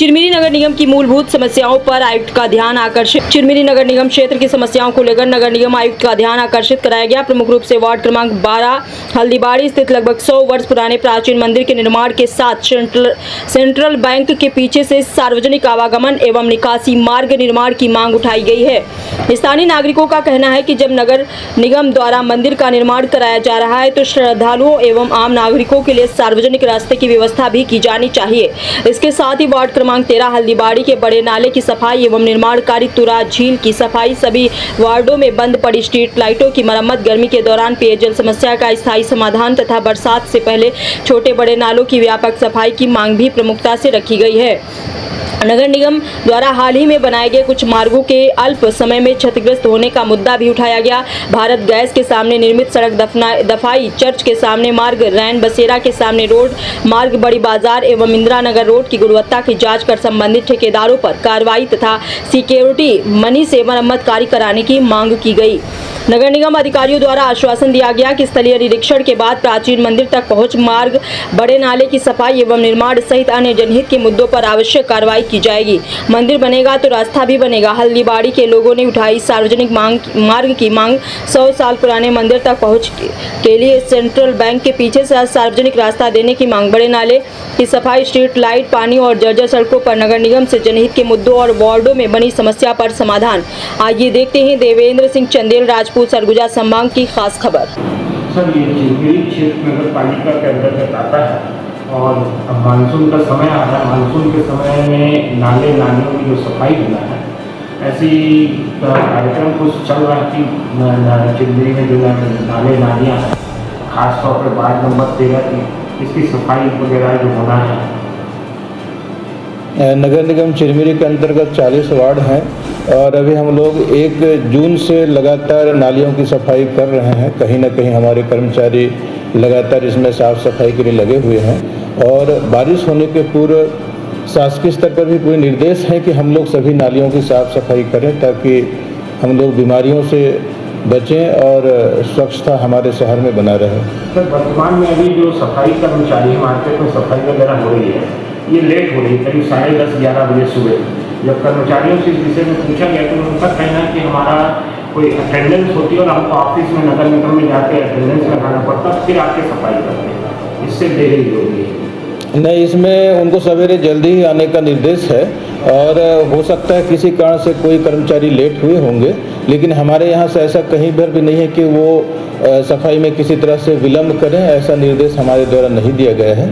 चिरमिरी नगर निगम की मूलभूत समस्याओं पर आयुक्त का ध्यान आकर्षित। चिरमिरी नगर निगम क्षेत्र की समस्याओं को लेकर नगर निगम आयुक्त का ध्यान आकर्षित कराया गया। प्रमुख रूप से वार्ड क्रमांक 12 हल्दीबाड़ी स्थित लगभग 100 वर्ष पुराने प्राचीन मंदिर के निर्माण के साथ सेंट्रल बैंक के पीछे से सार्वजनिक आवागमन एवं निकासी मार्ग निर्माण की मांग उठाई गई है। स्थानीय नागरिकों का कहना है कि जब नगर निगम द्वारा मंदिर का निर्माण कराया जा रहा है तो श्रद्धालुओं एवं आम नागरिकों के लिए सार्वजनिक रास्ते की व्यवस्था भी की जानी चाहिए। इसके साथ ही वार्ड क्रमांक 13 हल्दीबाड़ी के बड़े नाले की सफाई एवं निर्माण कार्य, तुरा झील की सफाई, सभी वार्डों में बंद पड़ी स्ट्रीट लाइटों की मरम्मत, गर्मी के दौरान पेयजल समस्या का स्थायी समाधान तथा बरसात से पहले छोटे बड़े नालों की व्यापक सफाई की मांग भी प्रमुखता से रखी गई है। नगर निगम द्वारा हाल ही में बनाए गए कुछ मार्गों के अल्प समय में क्षतिग्रस्त होने का मुद्दा भी उठाया गया। भारत गैस के सामने निर्मित सड़क दफाई, चर्च के सामने मार्ग, रैन बसेरा के सामने रोड मार्ग, बड़ी बाजार एवं इंदिरा नगर रोड की गुणवत्ता की जांच कर संबंधित ठेकेदारों पर कार्रवाई तथा सिक्योरिटी मनी से मरम्मत कार्य कराने की मांग की गई। नगर निगम अधिकारियों द्वारा आश्वासन दिया गया कि स्थलीय निरीक्षण के बाद प्राचीन मंदिर तक पहुंच मार्ग, बड़े नाले की सफाई एवं निर्माण सहित अन्य जनहित के मुद्दों पर आवश्यक कार्रवाई की जाएगी। मंदिर बनेगा तो रास्ता भी बनेगा। हल्दीबाड़ी के लोगों ने उठाई सार्वजनिक मार्ग की मांग। 100 साल पुराने मंदिर तक पहुंच के लिए सेंट्रल बैंक के पीछे से सार्वजनिक रास्ता देने की मांग, बड़े नाले की सफाई, स्ट्रीट लाइट, पानी और जर्जर सड़कों पर नगर निगम से जनहित के मुद्दों और वार्डों में बनी समस्या पर समाधान। आइए देखते हैं देवेंद्र सिंह चंदेल, राजपूत, सरगुजा संभाग की खास खबर। सर, ये चिरमिरी क्षेत्र नगर पालिका के अंतर्गत आता है और अब मानसून का समय आ रहा है। मानसून के समय में नाले नालियों की जो सफाई होना है, ऐसी कार्यक्रम कुछ चल रहा है कि चिरमिरी में जो नाले नालियाँ हैं, खासतौर पर वार्ड नंबर 13 की इसकी सफाई वगैरह जो होना है। नगर निगम चिरमिरी के अंतर्गत 40 वार्ड हैं और अभी हम लोग 1 जून से लगातार नालियों की सफाई कर रहे हैं। कहीं ना कहीं हमारे कर्मचारी लगातार इसमें साफ सफाई के लिए लगे हुए हैं और बारिश होने के पूर्व शासकीय स्तर पर भी पूरे निर्देश हैं कि हम लोग सभी नालियों की साफ सफाई करें ताकि हम लोग बीमारियों से बचें और स्वच्छता हमारे शहर में बना रहे। सर, वर्तमान में अभी जो सफाई कर्मचारी मार्केट में सफाई वगैरह हो रही है, ये लेट हो रही है, करीब 10:30-11 बजे सुबह। जब कर्मचारियों से इस विषय में पूछा गया तो उनका कहना है कि हमारा कोई अटेंडेंस होती है और हमको ऑफिस में नगर निगम में जाके अटेंडेंस लगाना पड़ता, फिर आके सफाई करते हैं। इससे देरी हो रही है। नहीं, इसमें उनको सवेरे जल्दी ही आने का निर्देश है और हो सकता है किसी कारण से कोई कर्मचारी लेट हुए होंगे, लेकिन हमारे यहाँ से ऐसा कहीं पर भी नहीं है कि वो सफाई में किसी तरह से विलम्ब करें। ऐसा निर्देश हमारे द्वारा नहीं दिया गया है,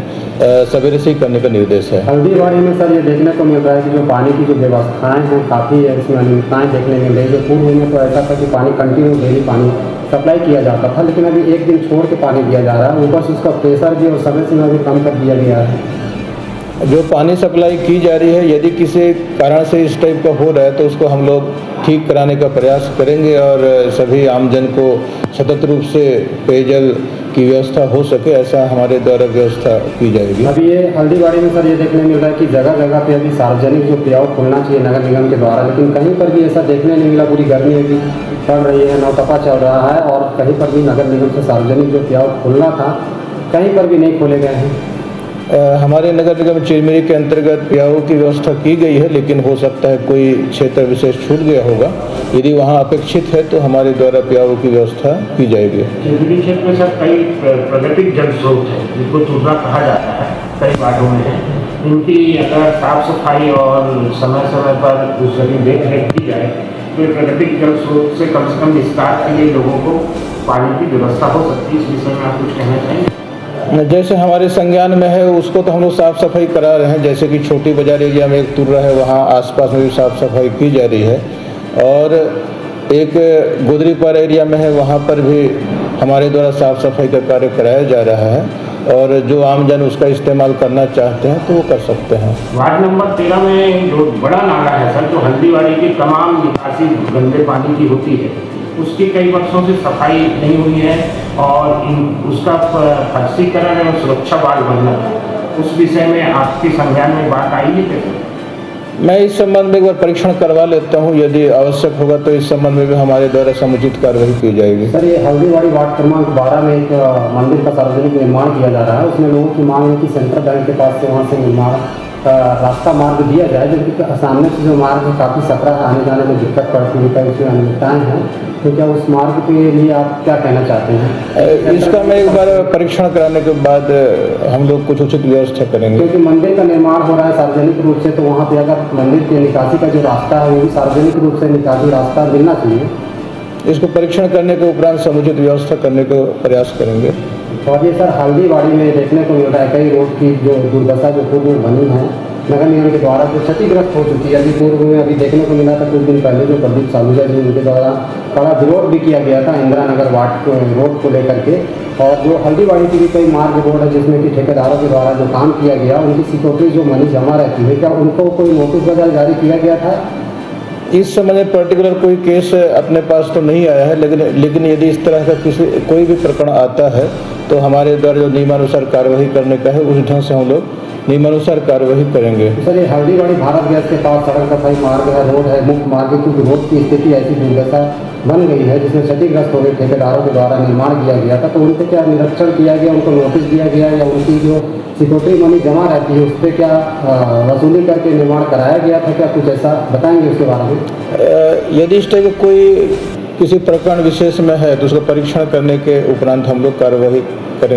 सवेरे से ही करने का निर्देश है। हल्दीबाड़ी में सर ये देखने को मिल रहा है कि जो पानी की जो व्यवस्थाएं हैं काफ़ी इसमें अनियमितताएँ देखने मिल रही है। जो पूर्व में तो ऐसा था कि पानी कंटिन्यू डेली पानी सप्लाई किया जाता था, लेकिन अभी एक दिन छोड़ के पानी दिया जा रहा है। ऊपर से उसका प्रेशर भी और समय सीमा भी कम कर दिया गया है। जो पानी सप्लाई की जा रही है, यदि किसी कारण से इस टाइप का हो रहा है तो उसको हम लोग ठीक कराने का प्रयास करेंगे और सभी आमजन को सतत रूप से पेयजल की व्यवस्था हो सके, ऐसा हमारे द्वारा व्यवस्था की जाएगी। अभी ये हल्दीबाड़ी में सर ये देखने मिल रहा है कि जगह जगह पे अभी सार्वजनिक जो पेयआउट खुलना चाहिए नगर निगम के द्वारा, लेकिन कहीं पर भी ऐसा देखने नहीं मिला। पूरी गर्मी अभी पड़ रही है, नौतपा चल रहा है और कहीं पर भी नगर निगम से सार्वजनिक जो पेयआउट खुलना था कहीं पर भी नहीं खोले गए हैं। हमारे नगर निगम चिरमिरी के अंतर्गत प्याऊ की व्यवस्था की गई है, लेकिन हो सकता है कोई क्षेत्र विशेष छूट गया होगा। यदि वहाँ अपेक्षित है तो हमारे द्वारा प्याऊ की व्यवस्था की जाएगी। चिरमिरी क्षेत्र में सर कई प्राकृतिक जल स्रोत है जिनको तुर्रा कहा जाता है, कई वार्डों में है। इनकी अगर साफ सफाई और समय समय पर उस जगह देख रेख की जाए तो प्राकृतिक जल स्रोत से कम निस्तार के लिए लोगों को पानी की व्यवस्था हो सकती है। इस विषय में आप कुछ कहना चाहेंगे? जैसे हमारे संज्ञान में है उसको तो हम लोग साफ़ सफाई करा रहे हैं। जैसे कि छोटी बाजार एरिया में एक तुर्रा है, वहाँ आसपास में भी साफ़ सफाई की जा रही है और एक गुदरीपार एरिया में है, वहाँ पर भी हमारे द्वारा साफ़ सफाई का कार्य कराया जा रहा है और जो आमजन उसका इस्तेमाल करना चाहते हैं तो वो कर सकते हैं। वार्ड नंबर 13 में जो बड़ा नाला है सर, जो हल्दीबाड़ी की तमाम निकासी गंदे पानी की होती है, उसकी कई वर्षों से सफाई नहीं हुई है और उसका फर्शीकरण एवं सुरक्षा वार्ड बनना है। उस विषय में आपके संज्ञान में बात आई है कैसे? मैं इस संबंध में एक बार परीक्षण करवा लेता हूं, यदि आवश्यक होगा तो इस संबंध में भी हमारे द्वारा समुचित कार्रवाई की जाएगी। सर, ये हल्दीबाड़ी वार्ड क्रमांक 12 में एक मंदिर का सार्वजनिक निर्माण किया जा रहा है। उसमें लोगों की मांग है कि सेंट्रल बैंक के पास से वहाँ से निर्माण रास्ता मार्ग दिया जाए, जो सामने से जो मार्ग है काफ़ी सकरा है, आने जाने में दिक्कत पड़ती है, कई उसमें अनियमितताएँ हैं, तो क्या उस मार्ग के लिए आप क्या कहना चाहते हैं? इसका मैं एक बार परीक्षण कराने के बाद हम लोग कुछ उचित व्यवस्था करेंगे। क्योंकि मंदिर का निर्माण हो रहा है सार्वजनिक रूप से, तो वहाँ पे अगर मंदिर के निकासी का जो रास्ता है वो भी सार्वजनिक रूप से निकासी रास्ता मिलना चाहिए। इसको परीक्षण करने के उपरांत समुचित व्यवस्था करने का प्रयास करेंगे। और ये सर हल्दीबाड़ी में देखने को मिल रहा है कई रोड की जो दुर्दशा जो पूर्व में बनी है नगर निगम के द्वारा जो क्षतिग्रस्त हो चुकी है। अभी पूर्व में अभी देखने को मिला था कुछ दिन पहले जो प्रदीप सालूजा जी उनके द्वारा कड़ा विरोध भी किया गया था इंदिरा नगर वार्ड रोड को लेकर के। और जो हल्दीबाड़ी की भी कई मार्ग रोड है जिसमें कि ठेकेदारों के द्वारा जो काम किया गया उनकी सिक्योरिटी जो मनी जमा रहती है, क्या उनको कोई नोटिस वगैरह जारी किया गया था? इस समय में पर्टिकुलर कोई केस अपने पास तो नहीं आया है, लेकिन यदि इस तरह का कोई भी प्रकरण आता है तो हमारे द्वारा जो नियमानुसार कार्रवाई करने का है उस ढंग से हम लोग नियमानुसार कार्रवाई करेंगे। सर ये हल्दीबाड़ी भारत गैस के पास सड़क सफाई मार्ग है, रोड है, मुख्य मार्ग है, क्योंकि रोड की स्थिति ऐसी दुर्दशा बन गई है जिसमें क्षतिग्रस्त हो गए ठेकेदारों के द्वारा निर्माण किया गया था, तो उन पर क्या निरीक्षण किया गया, उनको नोटिस दिया गया या उनकी जो सिक्योरिटी मनी जमा रहती है उस पर क्या वसूली करके निर्माण कराया गया था? क्या कुछ ऐसा बताएंगे उसके बारे में? यदि इस टाइप कोई किसी प्रकरण विशेष में है तो उसका परीक्षण करने के उपरांत हम लोग कार्रवाई करेंगे।